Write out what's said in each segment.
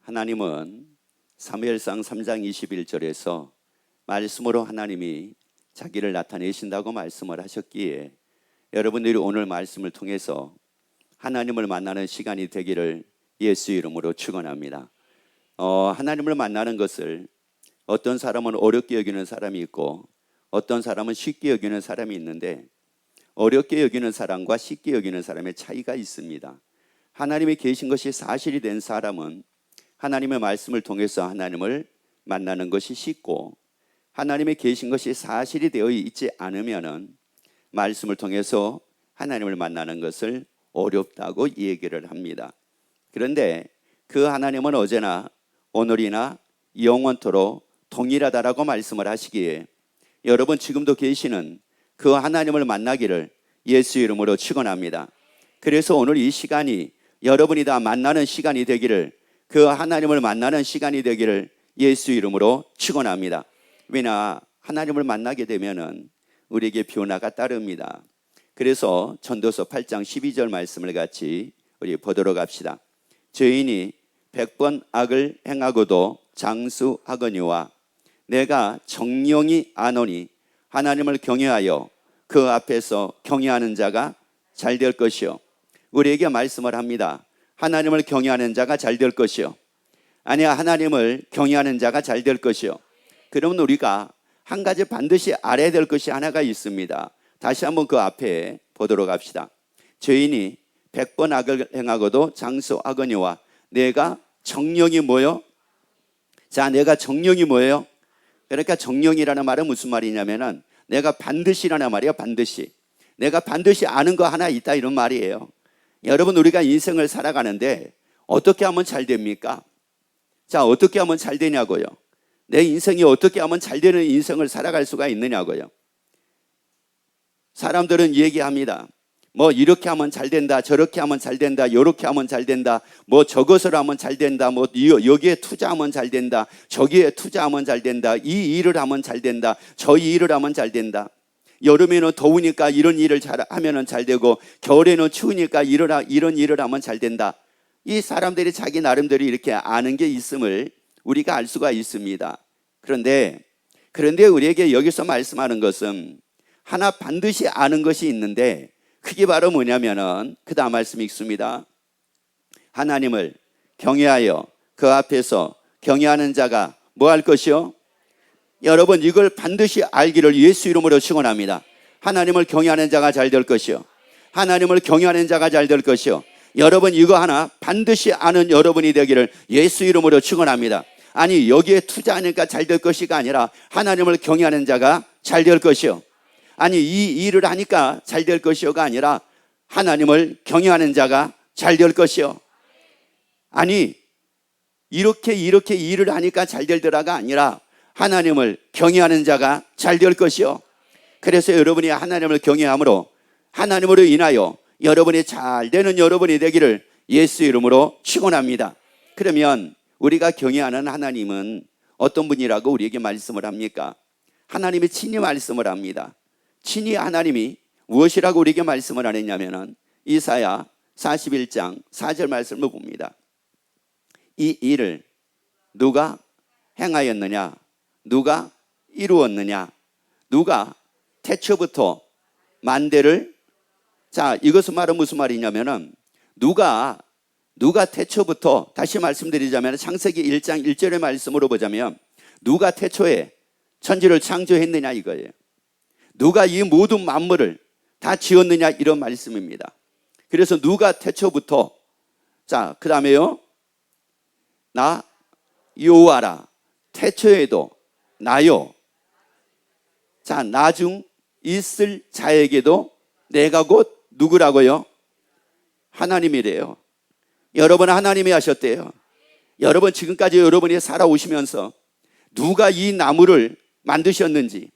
하나님은 사무엘상 3장 21절에서 말씀으로 하나님이 자기를 나타내신다고 말씀을 하셨기에 여러분들이 오늘 말씀을 통해서 하나님을 만나는 시간이 되기를 예수 이름으로 축원합니다. 하나님을 만나는 것을 어떤 사람은 어렵게 여기는 사람이 있고 어떤 사람은 쉽게 여기는 사람이 있는데 어렵게 여기는 사람과 쉽게 여기는 사람의 차이가 있습니다. 하나님이 계신 것이 사실이 된 사람은 하나님의 말씀을 통해서 하나님을 만나는 것이 쉽고 하나님이 계신 것이 사실이 되어 있지 않으면 말씀을 통해서 하나님을 만나는 것을 어렵다고 얘기를 합니다. 그런데 그 하나님은 어제나 오늘이나 영원토록 동일하다라고 말씀을 하시기에 여러분 지금도 계시는 그 하나님을 만나기를 예수 이름으로 축원합니다. 그래서 오늘 이 시간이 여러분이 다 만나는 시간이 되기를, 그 하나님을 만나는 시간이 되기를 예수 이름으로 축원합니다. 왜냐 하나님을 만나게 되면은 우리에게 변화가 따릅니다. 그래서 전도서 8장 12절 말씀을 같이 우리 보도록 합시다. 죄인이 100번 악을 행하고도 장수하거니와 내가 정령이 아노니 하나님을 경외하여 그 앞에서 경외하는 자가 잘 될 것이요. 우리에게 말씀을 합니다. 하나님을 경외하는 자가 잘 될 것이요. 아니야, 하나님을 경외하는 자가 잘 될 것이요. 그러면 우리가 한 가지 반드시 알아야 될 것이 하나가 있습니다. 다시 한번 그 앞에 보도록 합시다. 죄인이 100번 악을 행하고도 장수하거니와 내가 정령이 뭐요? 자, 내가 정령이 뭐예요? 그러니까 정령이라는 말은 무슨 말이냐면은 내가 반드시라는 말이에요. 반드시. 내가 반드시 아는 거 하나 있다 이런 말이에요. 여러분 우리가 인생을 살아가는데 어떻게 하면 잘 됩니까? 자, 어떻게 하면 잘 되냐고요? 내 인생이 어떻게 하면 잘 되는 인생을 살아갈 수가 있느냐고요? 사람들은 얘기합니다. 뭐 이렇게 하면 잘 된다, 저렇게 하면 잘 된다, 요렇게 하면 잘 된다, 뭐 저것을 하면 잘 된다, 뭐 여기에 투자하면 잘 된다, 저기에 투자하면 잘 된다, 이 일을 하면 잘 된다, 저 일을 하면 잘 된다. 여름에는 더우니까 이런 일을 하면 잘 되고 겨울에는 추우니까 이런 일을 하면 잘 된다. 이 사람들이 자기 나름대로 이렇게 아는 게 있음을 우리가 알 수가 있습니다. 그런데 우리에게 여기서 말씀하는 것은 하나 반드시 아는 것이 있는데 그게 바로 뭐냐면은 그 다음 말씀이 있습니다. 하나님을 경외하여 그 앞에서 경외하는 자가 뭐 할 것이요? 여러분 이걸 반드시 알기를 예수 이름으로 축원합니다. 하나님을 경외하는 자가 잘 될 것이요. 하나님을 경외하는 자가 잘 될 것이요. 여러분 이거 하나 반드시 아는 여러분이 되기를 예수 이름으로 축원합니다. 아니 여기에 투자하니까 잘 될 것이가 아니라 하나님을 경외하는 자가 잘 될 것이요. 아니 이 일을 하니까 잘 될 것이요가 아니라 하나님을 경외하는 자가 잘 될 것이요. 아니 이렇게 일을 하니까 잘 될더라가 아니라 하나님을 경외하는 자가 잘 될 것이요. 그래서 여러분이 하나님을 경외함으로 하나님으로 인하여 여러분이 잘 되는 여러분이 되기를 예수 이름으로 축원합니다. 그러면 우리가 경외하는 하나님은 어떤 분이라고 우리에게 말씀을 합니까? 하나님이 친히 말씀을 합니다. 친히 하나님이 무엇이라고 우리에게 말씀을 하느냐면 이사야 41장 4절 말씀을 봅니다. 이 일을 누가 행하였느냐? 누가 이루었느냐? 누가 태초부터 만대를, 자 이것은 말은 무슨 말이냐면은 누가 태초부터, 다시 말씀드리자면 창세기 1장 1절의 말씀으로 보자면 누가 태초에 천지를 창조했느냐 이거예요. 누가 이 모든 만물을 다 지었느냐 이런 말씀입니다. 그래서 누가 태초부터, 자 그 다음에요, 나 여호와라 태초에도 나요. 자 나중 있을 자에게도 내가 곧 누구라고요? 하나님이래요. 여러분 하나님이 하셨대요. 여러분 지금까지 여러분이 살아오시면서 누가 이 나무를 만드셨는지,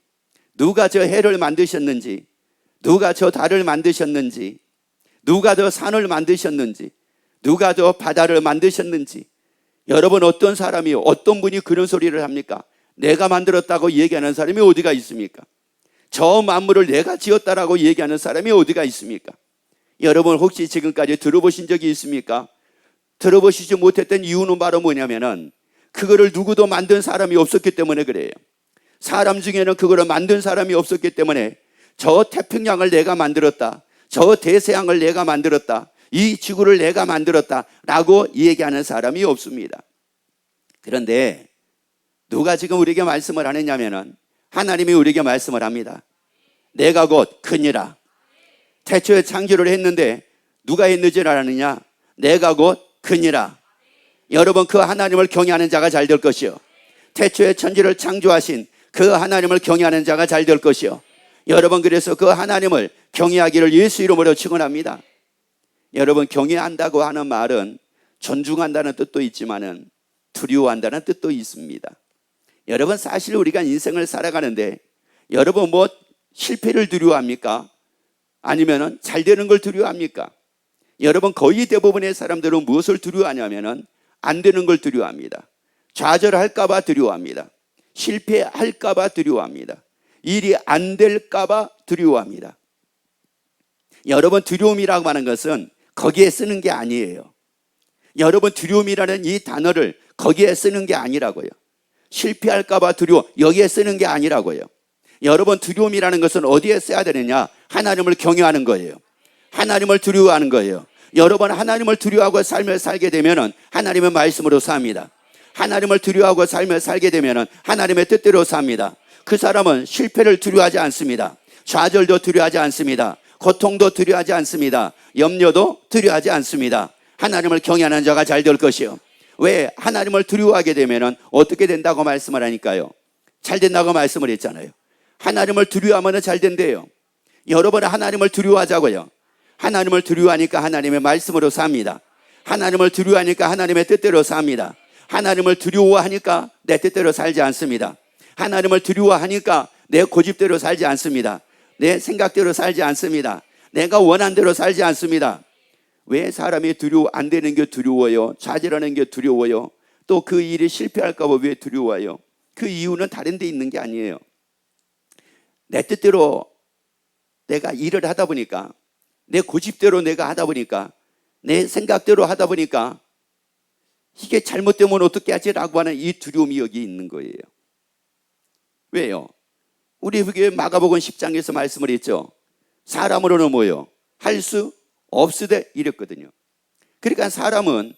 누가 저 해를 만드셨는지, 누가 저 달을 만드셨는지, 누가 저 산을 만드셨는지, 누가 저 바다를 만드셨는지, 여러분 어떤 사람이 어떤 분이 그런 소리를 합니까? 내가 만들었다고 얘기하는 사람이 어디가 있습니까? 저 만물을 내가 지었다라고 얘기하는 사람이 어디가 있습니까? 여러분 혹시 지금까지 들어보신 적이 있습니까? 들어보시지 못했던 이유는 바로 뭐냐면은 그거를 누구도 만든 사람이 없었기 때문에 그래요. 사람 중에는 그거를 만든 사람이 없었기 때문에 저 태평양을 내가 만들었다, 저 대서양을 내가 만들었다, 이 지구를 내가 만들었다 라고 얘기하는 사람이 없습니다. 그런데 누가 지금 우리에게 말씀을 하느냐면은 하나님이 우리에게 말씀을 합니다. 내가 곧 그니라. 태초에 창조를 했는데 누가 했는지 아느냐? 내가 곧 그니라. 여러분, 그 하나님을 경외하는 자가 잘 될 것이요, 태초에 천지를 창조하신 그 하나님을 경외하는 자가 잘 될 것이요. 여러분, 그래서 그 하나님을 경외하기를 예수 이름으로 축원합니다. 여러분, 경외한다고 하는 말은 존중한다는 뜻도 있지만은 두려워한다는 뜻도 있습니다. 여러분, 사실 우리가 인생을 살아가는데 여러분 뭐 실패를 두려워합니까? 아니면은 잘 되는 걸 두려워합니까? 여러분, 거의 대부분의 사람들은 무엇을 두려워하냐면은 안 되는 걸 두려워합니다. 좌절할까 봐 두려워합니다. 실패할까 봐 두려워합니다. 일이 안 될까 봐 두려워합니다. 여러분, 두려움이라고 하는 것은 거기에 쓰는 게 아니에요. 여러분, 두려움이라는 이 단어를 거기에 쓰는 게 아니라고요. 실패할까 봐 두려워, 여기에 쓰는 게 아니라고요. 여러분, 두려움이라는 것은 어디에 써야 되느냐? 하나님을 경외하는 거예요. 하나님을 두려워하는 거예요. 여러분, 하나님을 두려워하고 삶을 살게 되면 하나님의 말씀으로 삽니다. 하나님을 두려워하고 삶을 살게 되면 하나님의 뜻대로 삽니다. 그 사람은 실패를 두려워하지 않습니다. 좌절도 두려워하지 않습니다. 고통도 두려워하지 않습니다. 염려도 두려워하지 않습니다. 하나님을 경외하는 자가 잘 될 것이요. 왜? 하나님을 두려워하게 되면 어떻게 된다고 말씀을 하니까요. 잘 된다고 말씀을 했잖아요. 하나님을 두려워하면 잘 된대요. 여러분, 하나님을 두려워하자고요. 하나님을 두려워하니까 하나님의 말씀으로 삽니다. 하나님을 두려워하니까 하나님의 뜻대로 삽니다. 하나님을 두려워하니까 내 뜻대로 살지 않습니다. 하나님을 두려워하니까 내 고집대로 살지 않습니다. 내 생각대로 살지 않습니다. 내가 원하는 대로 살지 않습니다. 왜 사람이 안 되는 게 두려워요? 좌절하는 게 두려워요? 또 그 일이 실패할까 봐 왜 두려워요? 그 이유는 다른 데 있는 게 아니에요. 내 뜻대로 내가 일을 하다 보니까, 내 고집대로 내가 하다 보니까, 내 생각대로 하다 보니까 이게 잘못되면 어떻게 하지? 라고 하는 이 두려움이 여기 있는 거예요. 왜요? 우리 마가복음 10장에서 말씀을 했죠. 사람으로는 뭐요? 할 수 없으되 이랬거든요. 그러니까 사람은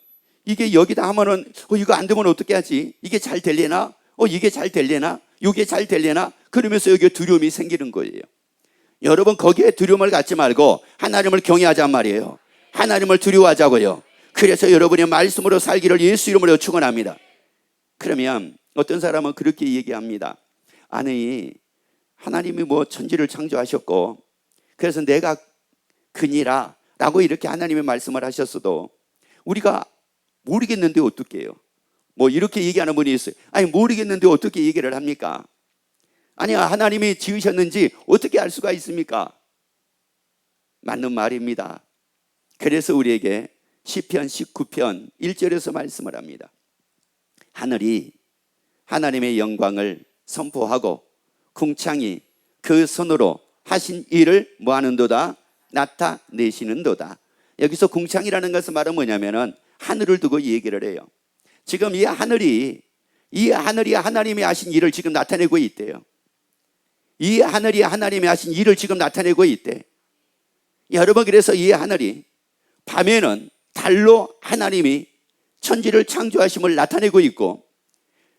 이게 여기다 하면은 이거 안 되면 어떻게 하지? 이게 잘 되려나? 이게 잘 되려나? 이게 잘 되려나? 그러면서 여기에 두려움이 생기는 거예요. 여러분, 거기에 두려움을 갖지 말고 하나님을 경외하자는 말이에요. 하나님을 두려워하자고요. 그래서 여러분의 말씀으로 살기를 예수 이름으로 축원합니다. 그러면 어떤 사람은 그렇게 얘기합니다. 아니, 하나님이 뭐 천지를 창조하셨고 그래서 내가 그니라 라고 이렇게 하나님의 말씀을 하셨어도 우리가 모르겠는데 어떻게 해요? 뭐 이렇게 얘기하는 분이 있어요. 아니, 모르겠는데 어떻게 얘기를 합니까? 아니, 하나님이 지으셨는지 어떻게 알 수가 있습니까? 맞는 말입니다. 그래서 우리에게 시편 19편 1절에서 말씀을 합니다. 하늘이 하나님의 영광을 선포하고 궁창이 그 손으로 하신 일을 뭐하는도다? 나타내시는도다. 여기서 궁창이라는 것은 말은 뭐냐면은 하늘을 두고 얘기를 해요. 지금 이 하늘이 하나님이 하신 일을 지금 나타내고 있대요. 이 하늘이 하나님이 하신 일을 지금 나타내고 있대. 여러분, 그래서 이 하늘이 밤에는 달로 하나님이 천지를 창조하심을 나타내고 있고,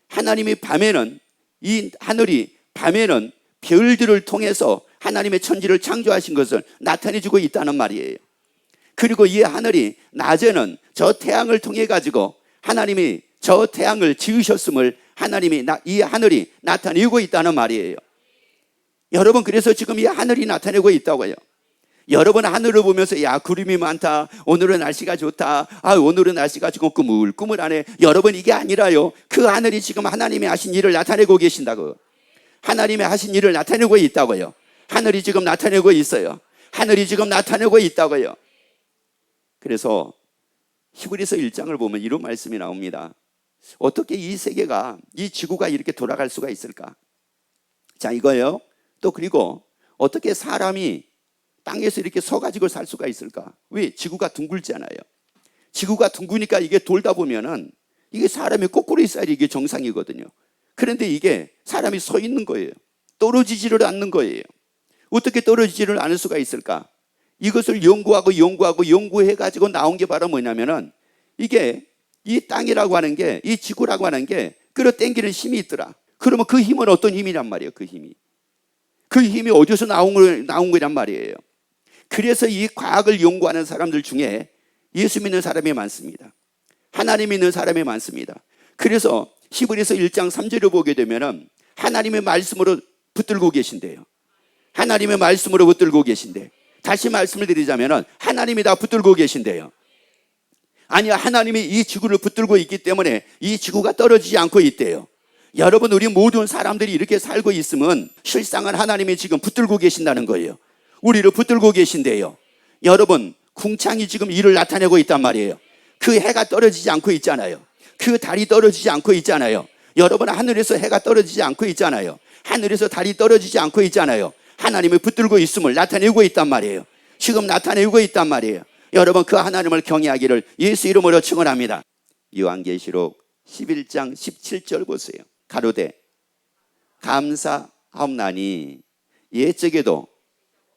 하나님이 밤에는, 이 하늘이 밤에는 별들을 통해서 하나님의 천지를 창조하신 것을 나타내주고 있다는 말이에요. 그리고 이 하늘이 낮에는 저 태양을 통해 가지고 하나님이 저 태양을 지으셨음을 하나님이 이 하늘이 나타내고 있다는 말이에요. 여러분, 그래서 지금 이 하늘이 나타내고 있다고요. 여러분, 하늘을 보면서 야, 구름이 많다, 오늘은 날씨가 좋다, 오늘은 날씨가 지금 꾸물꾸물하네. 여러분, 이게 아니라요, 그 하늘이 지금 하나님이 하신 일을 나타내고 계신다고. 하나님이 하신 일을 나타내고 있다고요. 하늘이 지금 나타내고 있어요. 하늘이 지금 나타내고 있다고요. 그래서 히브리서 1장을 보면 이런 말씀이 나옵니다. 어떻게 이 세계가, 이 지구가 이렇게 돌아갈 수가 있을까? 자, 이거예요. 또 그리고 어떻게 사람이 땅에서 이렇게 서가지고 살 수가 있을까? 왜? 지구가 둥글잖아요. 지구가 둥그니까 이게 돌다 보면은 이게 사람이 거꾸로 있어야지 이게 정상이거든요. 그런데 이게 사람이 서 있는 거예요. 떨어지지를 않는 거예요. 어떻게 떨어지지를 않을 수가 있을까? 이것을 연구해가지고 나온 게 바로 뭐냐면은 이게 이 땅이라고 하는 게, 이 지구라고 하는 게 끌어당기는 힘이 있더라. 그러면 그 힘은 어떤 힘이란 말이에요? 그 힘이 어디서 나온 거란 말이에요. 그래서 이 과학을 연구하는 사람들 중에 예수 믿는 사람이 많습니다. 하나님 믿는 사람이 많습니다. 그래서 히브리서 1장 3절을 보게 되면은 하나님의 말씀으로 붙들고 계신대요. 하나님의 말씀으로 붙들고 계신대. 다시 말씀을 드리자면은 하나님이 다 붙들고 계신대요. 아니야, 하나님이 이 지구를 붙들고 있기 때문에 이 지구가 떨어지지 않고 있대요. 여러분, 우리 모든 사람들이 이렇게 살고 있으면 실상은 하나님이 지금 붙들고 계신다는 거예요. 우리를 붙들고 계신대요. 여러분, 궁창이 지금 이를 나타내고 있단 말이에요. 그 해가 떨어지지 않고 있잖아요. 그 달이 떨어지지 않고 있잖아요. 여러분, 하늘에서 해가 떨어지지 않고 있잖아요. 하늘에서 달이 떨어지지 않고 있잖아요. 하나님이 붙들고 있음을 나타내고 있단 말이에요. 지금 나타내고 있단 말이에요. 여러분, 그 하나님을 경외하기를 예수 이름으로 축원합니다. 요한계시록 11장 17절 보세요. 가로되 감사하옵나니 옛적에도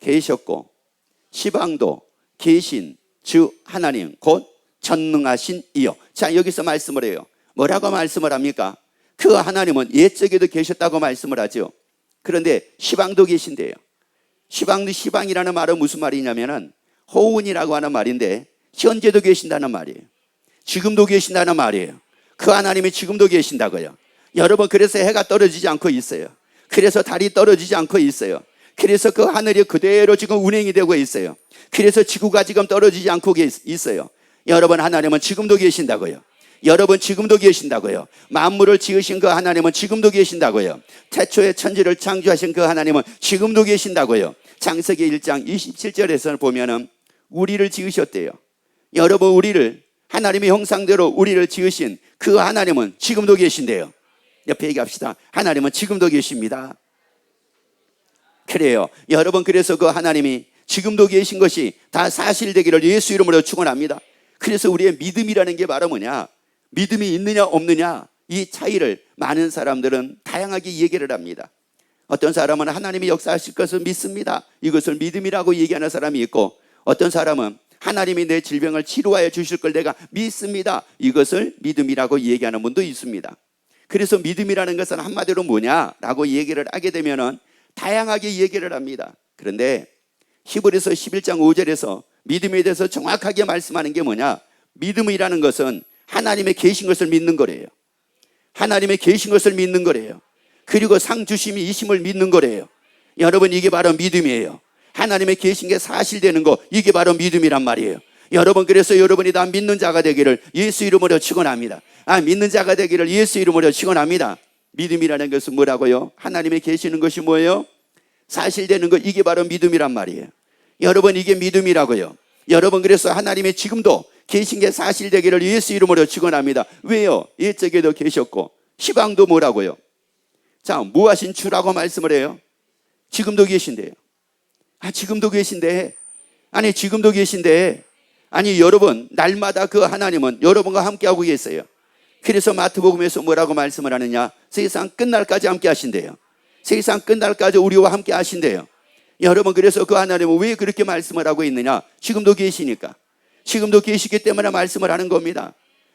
계셨고 시방도 계신 주 하나님 곧 전능하신 이요. 자, 여기서 말씀을 해요. 뭐라고 말씀을 합니까? 그 하나님은 옛적에도 계셨다고 말씀을 하죠. 그런데 시방도 계신대요. 시방이라는 말은 무슨 말이냐면은 호운이라고 하는 말인데 현재도 계신다는 말이에요. 지금도 계신다는 말이에요. 그 하나님이 지금도 계신다고요. 여러분, 그래서 해가 떨어지지 않고 있어요. 그래서 달이 떨어지지 않고 있어요. 그래서 그 하늘이 그대로 지금 운행이 되고 있어요. 그래서 지구가 지금 떨어지지 않고 있어요. 여러분, 하나님은 지금도 계신다고요. 여러분, 지금도 계신다고요. 만물을 지으신 그 하나님은 지금도 계신다고요. 태초에 천지를 창조하신 그 하나님은 지금도 계신다고요. 창세기 1장 27절에서 보면은 우리를 지으셨대요. 여러분, 우리를 하나님의 형상대로 우리를 지으신 그 하나님은 지금도 계신대요. 옆에 얘기합시다. 하나님은 지금도 계십니다. 그래요. 여러분, 그래서 그 하나님이 지금도 계신 것이 다 사실되기를 예수 이름으로 축원합니다. 그래서 우리의 믿음이라는 게 바로 뭐냐? 믿음이 있느냐 없느냐, 이 차이를 많은 사람들은 다양하게 얘기를 합니다. 어떤 사람은 하나님이 역사하실 것을 믿습니다. 이것을 믿음이라고 얘기하는 사람이 있고, 어떤 사람은 하나님이 내 질병을 치료하여 주실 걸 내가 믿습니다. 이것을 믿음이라고 얘기하는 분도 있습니다. 그래서 믿음이라는 것은 한마디로 뭐냐라고 얘기를 하게 되면은 다양하게 얘기를 합니다. 그런데 히브리서 11장 5절에서 믿음에 대해서 정확하게 말씀하는 게 뭐냐? 믿음이라는 것은 하나님의 계신 것을 믿는 거래요. 하나님의 계신 것을 믿는 거래요. 그리고 상 주심이 이심을 믿는 거래요. 여러분, 이게 바로 믿음이에요. 하나님의 계신 게 사실되는 거, 이게 바로 믿음이란 말이에요. 여러분, 그래서 여러분이 다 믿는 자가 되기를 예수 이름으로 축원합니다. 믿는 자가 되기를 예수 이름으로 축원합니다. 믿음이라는 것은 뭐라고요? 하나님의 계시는 것이 뭐예요? 사실되는 것, 이게 바로 믿음이란 말이에요. 여러분, 이게 믿음이라고요. 여러분, 그래서 하나님의 지금도 계신 게 사실되기를 예수 이름으로 축원합니다. 왜요? 옛적에도 계셨고 시방도 뭐라고요? 자, 무하신 주라고 말씀을 해요. 지금도 계신데요. 지금도 계신데, 지금도 계신데, 여러분, 날마다 그 하나님은 여러분과 함께하고 계세요. 그래서 마태복음에서 뭐라고 말씀을 하느냐? 세상 끝날까지 함께 하신대요. 세상 끝날까지 우리와 함께 하신대요. 여러분, 그래서 그 하나님은 왜 그렇게 말씀을 하고 있느냐? 지금도 계시니까. 지금도 계시기 때문에 말씀을 하는 겁니다.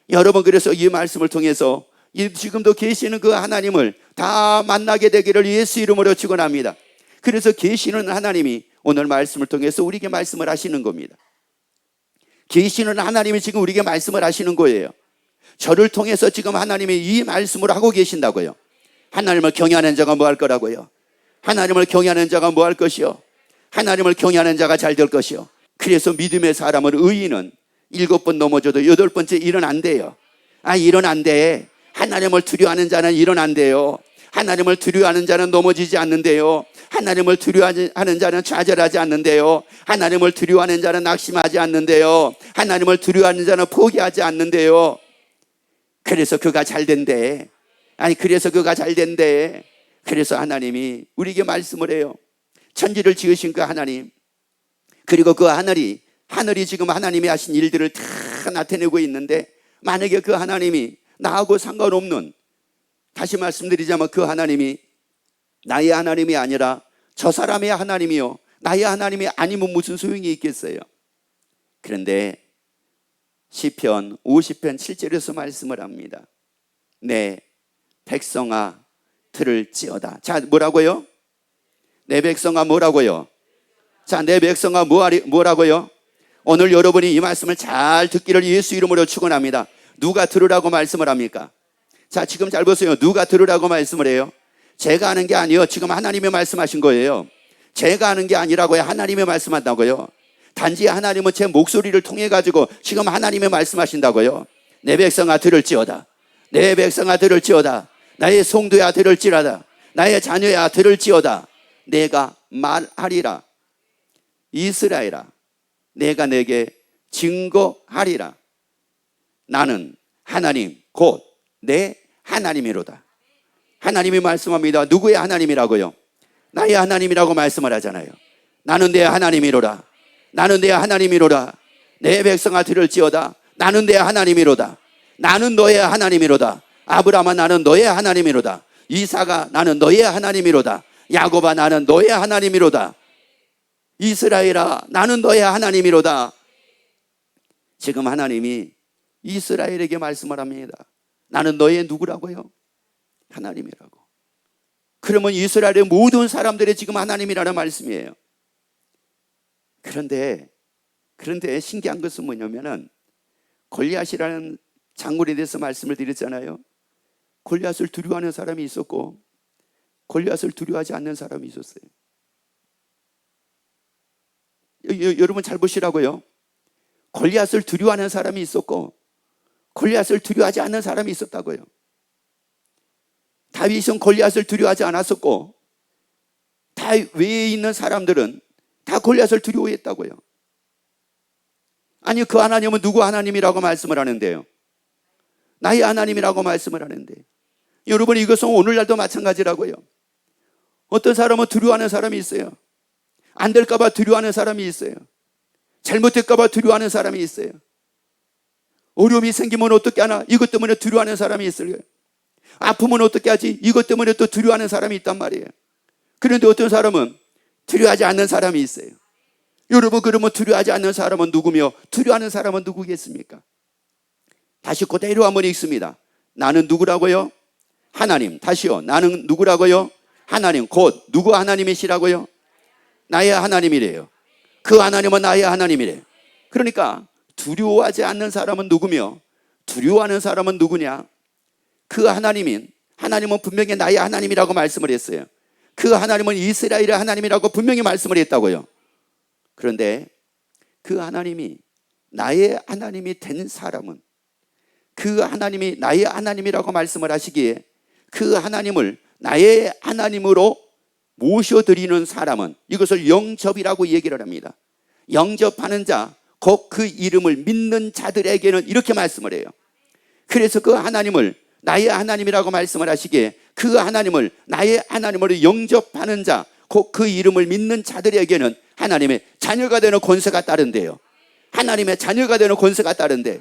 여러분, 그래서 이 말씀을 통해서 지금도 계시는 그 하나님을 다 만나게 되기를 예수 이름으로 축원합니다. 그래서 계시는 하나님이 오늘 말씀을 통해서 우리에게 말씀을 하시는 겁니다. 계시는 하나님이 지금 우리에게 말씀을 하시는 거예요. 저를 통해서 지금 하나님이 이 말씀을 하고 계신다고요. 하나님을 경외하는 자가 뭐 할 거라고요? 하나님을 경외하는 자가 뭐 할 것이요? 하나님을 경외하는 자가 잘 될 것이요. 그래서 믿음의 사람은, 의인은 7번 넘어져도 8번째 일은 안 돼요. 일은 안 돼. 하나님을 두려워하는 자는 일은 안 돼요. 하나님을 두려워하는 자는 넘어지지 않는데요. 하나님을 두려워하는 자는 좌절하지 않는데요. 하나님을 두려워하는 자는 낙심하지 않는데요. 하나님을 두려워하는 자는 포기하지 않는데요. 그래서 그가 잘 된대. 그래서 그가 잘 된대. 그래서 하나님이 우리에게 말씀을 해요. 천지를 지으신 그 하나님, 그리고 그 하늘이 하늘이 지금 하나님이 하신 일들을 다 나타내고 있는데, 만약에 그 하나님이 나하고 상관없는, 다시 말씀드리자면 그 하나님이 나의 하나님이 아니라 저 사람의 하나님이요 나의 하나님이 아니면 무슨 소용이 있겠어요? 그런데 시편 50편 7절에서 말씀을 합니다. 내 백성아 들을지어다. 자, 뭐라고요? 내 백성아 뭐라고요? 자, 내 백성아 뭐라고요? 오늘 여러분이 이 말씀을 잘 듣기를 예수 이름으로 축원합니다. 누가 들으라고 말씀을 합니까? 자, 지금 잘 보세요. 누가 들으라고 말씀을 해요? 제가 하는 게 아니에요. 지금 하나님이 말씀하신 거예요. 제가 하는 게 아니라고요. 하나님이 말씀한다고요. 단지 하나님은 제 목소리를 통해 가지고 지금 하나님이 말씀하신다고요. 내 백성아 들을지어다. 내 백성아 들을지어다. 나의 성도야 들을지라다. 나의 자녀야 들을지어다. 내가 말하리라. 이스라엘아, 내가 내게 증거하리라. 나는 하나님 곧 내 하나님이로다. 하나님이 말씀합니다. 누구의 하나님이라고요? 나의 하나님이라고 말씀을 하잖아요. 나는 내 하나님이로다. 나는 내 하나님이로다. 내 백성아 들을지어다. 나는 내 하나님이로다. 나는 너의 하나님이로다. 아브라함아 나는 너의 하나님이로다. 이삭아 나는 너의 하나님이로다. 야곱아 나는 너의 하나님이로다. 이스라엘아 나는 너의 하나님이로다. 지금 하나님이 이스라엘에게 말씀을 합니다. 나는 너의 누구라고요? 하나님이라고. 그러면 이스라엘의 모든 사람들이 지금 하나님이라는 말씀이에요. 그런데 신기한 것은 뭐냐면은 골리앗이라는 장군에 대해서 말씀을 드렸잖아요. 골리앗을 두려워하는 사람이 있었고 골리앗을 두려워하지 않는 사람이 있었어요. 여러분 잘 보시라고요. 골리앗을 두려워하는 사람이 있었고 골리앗을 두려워하지 않는 사람이 있었다고요. 다윗은 골리앗을 두려워하지 않았었고 다윗 외에 있는 사람들은 다 골리앗을 두려워했다고요. 아니 그 하나님은 누구 하나님이라고 말씀을 하는데요? 나의 하나님이라고 말씀을 하는데, 여러분 이것은 오늘날도 마찬가지라고요. 어떤 사람은 두려워하는 사람이 있어요. 안 될까 봐 두려워하는 사람이 있어요. 잘못될까 봐 두려워하는 사람이 있어요. 어려움이 생기면 어떻게 하나 이것 때문에 두려워하는 사람이 있어요. 아프면 어떻게 하지 이것 때문에 또 두려워하는 사람이 있단 말이에요. 그런데 어떤 사람은 두려워하지 않는 사람이 있어요. 여러분 그러면 두려워하지 않는 사람은 누구며 두려워하는 사람은 누구겠습니까? 다시 그대로 한번 읽습니다. 나는 누구라고요? 하나님. 다시요. 나는 누구라고요? 하나님. 곧 누구 하나님이시라고요? 나의 하나님이래요. 그 하나님은 나의 하나님이래요. 그러니까 두려워하지 않는 사람은 누구며 두려워하는 사람은 누구냐? 그 하나님은 분명히 나의 하나님이라고 말씀을 했어요. 그 하나님은 이스라엘의 하나님이라고 분명히 말씀을 했다고요. 그런데 그 하나님이 나의 하나님이 된 사람은, 그 하나님이 나의 하나님이라고 말씀을 하시기에 그 하나님을 나의 하나님으로 모셔드리는 사람은, 이것을 영접이라고 얘기를 합니다. 영접하는 자, 곧 그 이름을 믿는 자들에게는 이렇게 말씀을 해요. 그래서 그 하나님을 나의 하나님이라고 말씀을 하시기에 그 하나님을 나의 하나님으로 영접하는 자, 곧 그 이름을 믿는 자들에게는 하나님의 자녀가 되는 권세가 따른대요. 하나님의 자녀가 되는 권세가 따른대.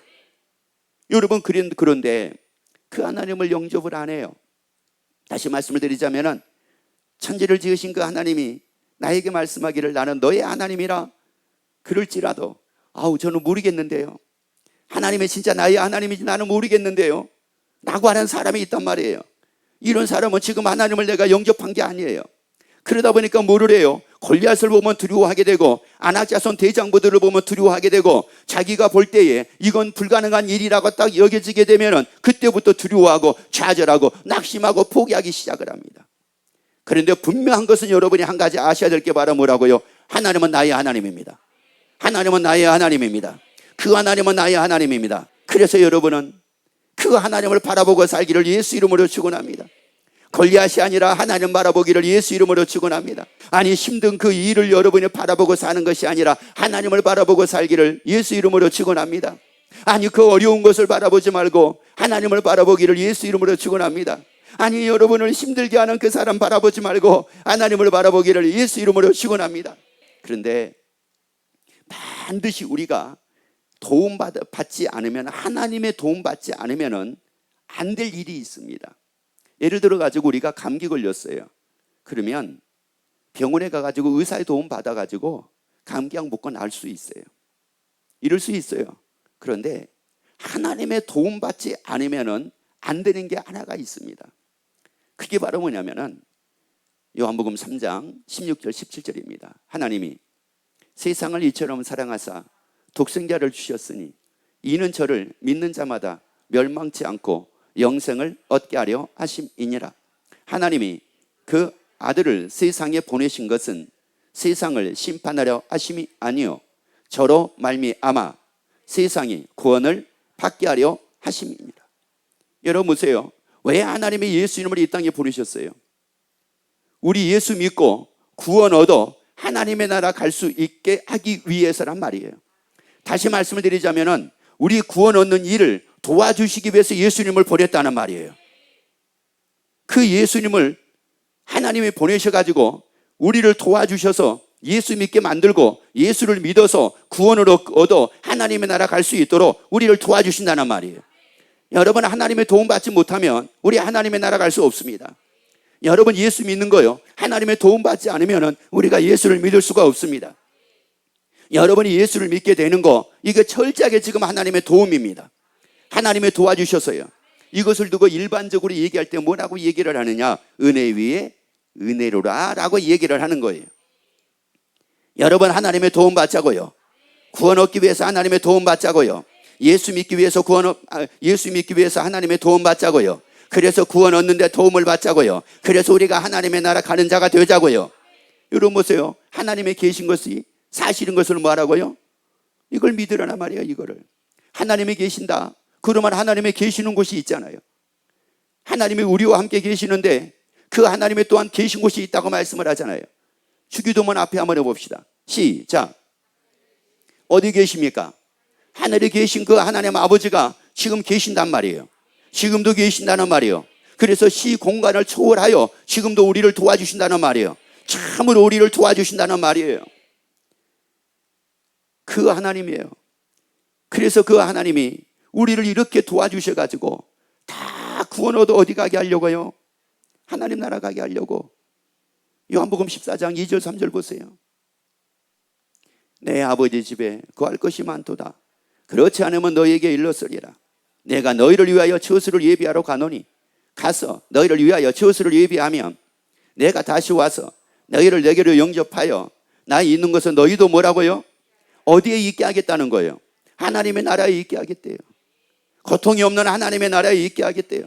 여러분 그런데 그 하나님을 영접을 안 해요. 다시 말씀을 드리자면은 천지를 지으신 그 하나님이 나에게 말씀하기를 나는 너의 하나님이라 그럴지라도 저는 모르겠는데요. 하나님이 진짜 나의 하나님인지 나는 모르겠는데요 라고 하는 사람이 있단 말이에요. 이런 사람은 지금 하나님을 내가 영접한 게 아니에요. 그러다 보니까 뭐를 해요? 골리앗을 보면 두려워하게 되고 안악자손 대장부들을 보면 두려워하게 되고 자기가 볼 때에 이건 불가능한 일이라고 딱 여겨지게 되면 그때부터 두려워하고 좌절하고 낙심하고 포기하기 시작을 합니다. 그런데 분명한 것은 여러분이 한 가지 아셔야 될 게 바로 뭐라고요? 하나님은 나의 하나님입니다. 하나님은 나의 하나님입니다. 그 하나님은 나의 하나님입니다. 그래서 여러분은 그 하나님을 바라보고 살기를 예수 이름으로 축원합니다. 골리앗이 아니라 하나님 바라보기를 예수 이름으로 축원합니다. 아니 힘든 그 일을 여러분이 바라보고 사는 것이 아니라 하나님을 바라보고 살기를 예수 이름으로 축원합니다. 아니 그 어려운 것을 바라보지 말고 하나님을 바라보기를 예수 이름으로 축원합니다. 아니 여러분을 힘들게 하는 그 사람 바라보지 말고 하나님을 바라보기를 예수 이름으로 축원합니다. 그런데 반드시 우리가 도움받지 않으면, 하나님의 도움받지 않으면 안 될 일이 있습니다. 예를 들어 가지고 우리가 감기 걸렸어요. 그러면 병원에 가가지고 의사의 도움 받아가지고 감기약 먹고 나을 수 있어요. 이럴 수 있어요. 그런데 하나님의 도움받지 않으면 안 되는 게 하나가 있습니다. 그게 바로 뭐냐면은 요한복음 3장 16절 17절입니다. 하나님이 세상을 이처럼 사랑하사 독생자를 주셨으니 이는 저를 믿는 자마다 멸망치 않고 영생을 얻게 하려 하심이니라. 하나님이 그 아들을 세상에 보내신 것은 세상을 심판하려 하심이 아니요 저로 말미암아 세상이 구원을 받게 하려 하심이니라. 여러분 보세요. 왜 하나님이 예수님을 이 땅에 보내셨어요? 우리 예수 믿고 구원 얻어 하나님의 나라 갈 수 있게 하기 위해서란 말이에요. 다시 말씀을 드리자면은 우리 구원 얻는 일을 도와주시기 위해서 예수님을 보냈다는 말이에요. 그 예수님을 하나님이 보내셔가지고 우리를 도와주셔서 예수 믿게 만들고 예수를 믿어서 구원을 얻어 하나님의 나라 갈 수 있도록 우리를 도와주신다는 말이에요. 여러분, 하나님의 도움 받지 못하면 우리 하나님의 나라 갈 수 없습니다. 여러분, 예수 믿는 거요, 하나님의 도움 받지 않으면 우리가 예수를 믿을 수가 없습니다. 여러분이 예수를 믿게 되는 거, 이게 철저하게 지금 하나님의 도움입니다. 하나님의 도와주셔서요. 이것을 두고 일반적으로 얘기할 때 뭐라고 얘기를 하느냐? 은혜 위에 은혜로라 라고 얘기를 하는 거예요. 여러분, 하나님의 도움 받자고요. 구원 얻기 위해서 하나님의 도움 받자고요. 예수 믿기 위해서 하나님의 도움 받자고요. 그래서 구원 얻는데 도움을 받자고요. 그래서 우리가 하나님의 나라 가는 자가 되자고요. 여러분 보세요. 하나님의 계신 것이 사실인 것을 뭐하라고요? 이걸 믿으라나 말이에요. 이거를 하나님이 계신다. 그러면 하나님이 계시는 곳이 있잖아요. 하나님이 우리와 함께 계시는데 그 하나님이 또한 계신 곳이 있다고 말씀을 하잖아요. 주기도문 앞에 한번 해봅시다. 시작. 어디 계십니까? 하늘에 계신 그 하나님 아버지가 지금 계신단 말이에요. 지금도 계신다는 말이에요. 그래서 시공간을 초월하여 지금도 우리를 도와주신다는 말이에요. 참으로 우리를 도와주신다는 말이에요. 그 하나님이에요. 그래서 그 하나님이 우리를 이렇게 도와주셔가지고 다 구원 얻어 어디 가게 하려고요? 하나님 나라 가게 하려고. 요한복음 14장 2절 3절 보세요. 내 아버지 집에 거할 것이 많도다. 그렇지 않으면 너희에게 일렀으리라. 내가 너희를 위하여 처소를 예비하러 가노니 가서 너희를 위하여 처소를 예비하면 내가 다시 와서 너희를 내게로 영접하여 나 있는 것은 너희도 뭐라고요? 어디에 있게 하겠다는 거예요? 하나님의 나라에 있게 하겠대요. 고통이 없는 하나님의 나라에 있게 하겠대요.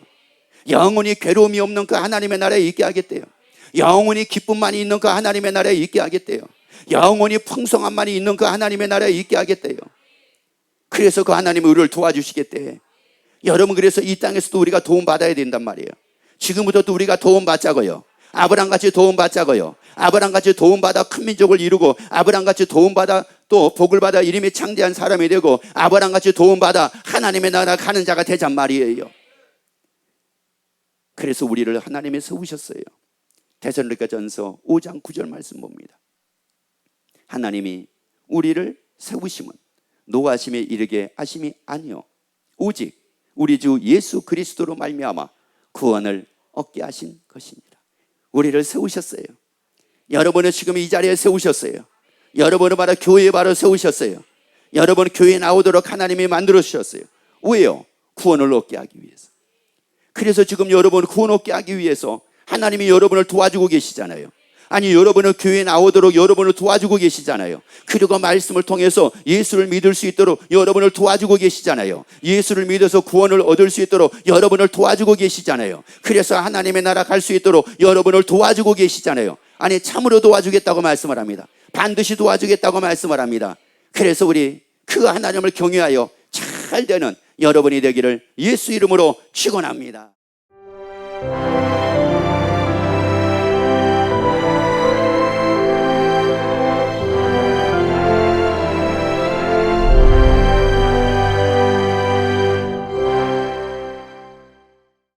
영원히 괴로움이 없는 그 하나님의 나라에 있게 하겠대요. 영원히 기쁨만이 있는 그 하나님의 나라에 있게 하겠대요. 영원히 풍성함만이 있는 그 하나님의 나라에 있게 하겠대요. 그래서 그 하나님이 우리를 도와주시겠대. 여러분, 그래서 이 땅에서도 우리가 도움받아야 된단 말이에요. 지금부터도 우리가 도움받자고요. 아브라함같이 도움받자고요. 아브라함같이 도움받아 큰 민족을 이루고 아브라함같이 도움받아 또 복을 받아 이름이 창대한 사람이 되고 아브라함같이 도움받아 하나님의 나라 가는 자가 되잔 말이에요. 그래서 우리를 하나님이 세우셨어요. 데살로니가전서 5장 9절 말씀 봅니다. 하나님이 우리를 세우심은 노하심에 이르게 하심이 아니요 오직 우리 주 예수 그리스도로 말미암아 구원을 얻게 하신 것입니다. 우리를 세우셨어요. 여러분을 지금 이 자리에 세우셨어요. 여러분을 바로 교회에 바로 세우셨어요. 여러분 교회에 나오도록 하나님이 만들어 주셨어요. 왜요? 구원을 얻게 하기 위해서. 그래서 지금 여러분 구원 얻게 하기 위해서 하나님이 여러분을 도와주고 계시잖아요. 아니, 여러분은 교회에 나오도록 여러분을 도와주고 계시잖아요. 그리고 말씀을 통해서 예수를 믿을 수 있도록 여러분을 도와주고 계시잖아요. 예수를 믿어서 구원을 얻을 수 있도록 여러분을 도와주고 계시잖아요. 그래서 하나님의 나라 갈 수 있도록 여러분을 도와주고 계시잖아요. 아니, 참으로 도와주겠다고 말씀을 합니다. 반드시 도와주겠다고 말씀을 합니다. 그래서 우리 그 하나님을 경외하여 잘 되는 여러분이 되기를 예수 이름으로 축원합니다.